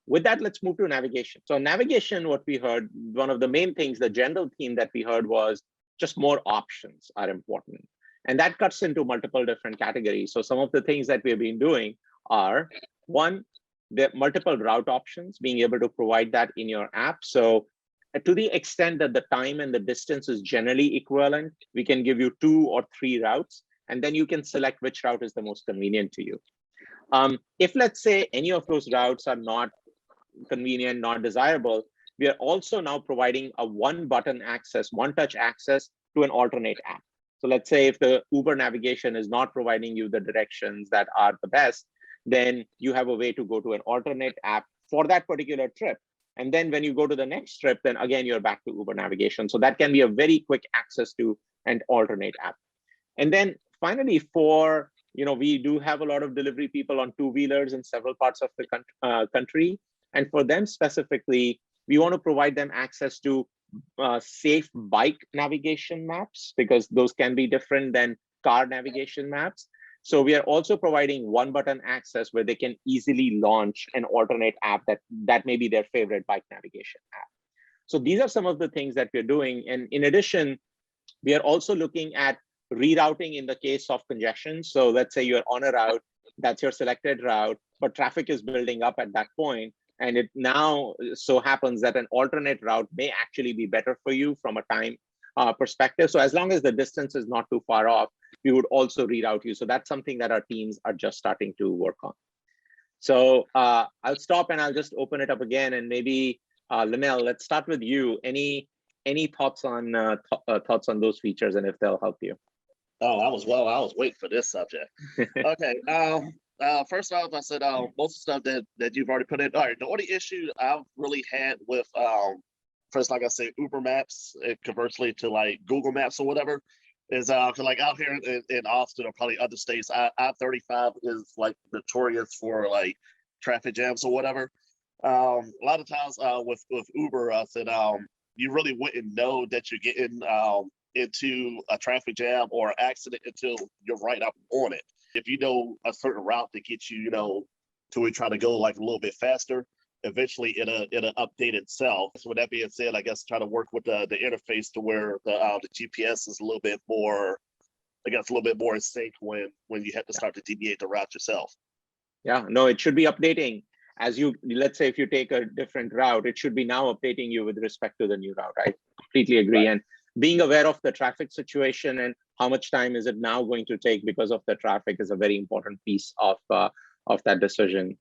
With that, let's move to navigation. So navigation, what we heard, one of the main things, the general theme that we heard was just more options are important. And that cuts into multiple different categories. So some of the things that we've been doing are, one, the multiple route options, being able to provide that in your app. So to the extent that the time and the distance is generally equivalent, we can give you 2 or 3 routes, and then you can select which route is the most convenient to you. If let's say any of those routes are not convenient, not desirable, we are also now providing a one-button access, one-touch access to an alternate app. So let's say if the Uber navigation is not providing you the directions that are the best, then you have a way to go to an alternate app for that particular trip. And then when you go to the next trip, then again, you're back to Uber navigation. So that can be a very quick access to an alternate app. And then finally, for, we do have a lot of delivery people on two-wheelers in several parts of the country. And for them specifically, we want to provide them access to safe bike navigation maps, because those can be different than car navigation maps. So we are also providing one-button access where they can easily launch an alternate app that may be their favorite bike navigation app. So these are some of the things that we're doing. And in addition, we are also looking at rerouting in the case of congestion. So let's say you're on a route, that's your selected route, but traffic is building up at that point. And it now so happens that an alternate route may actually be better for you from a time perspective. So as long as the distance is not too far off, we would also reroute you. So that's something that our teams are just starting to work on. So I'll stop and I'll just open it up again. And maybe Linnell, let's start with you. Any thoughts on those features and if they'll help you? Oh, I was waiting for this subject. Okay. First off, I said most of the stuff that you've already put in. All right, the only issue I've really had with first, like I said, Uber Maps, conversely to like Google Maps or whatever, is like out here in Austin or probably other states, I-35 is like notorious for like traffic jams or whatever. A lot of times with Uber, I said you really wouldn't know that you're getting into a traffic jam or accident until you're right up on it. If you know a certain route that gets you, to we try to go like a little bit faster, eventually it'll update itself. So with that being said, I guess try to work with the interface to where the GPS is a little bit more, I guess, a little bit more in sync when you have to start to deviate the route yourself. Yeah, no, it should be updating as you, let's say if you take a different route, it should be now updating you with respect to the new route. I completely agree. Right. And being aware of the traffic situation and how much time is it now going to take because of the traffic is a very important piece of that decision.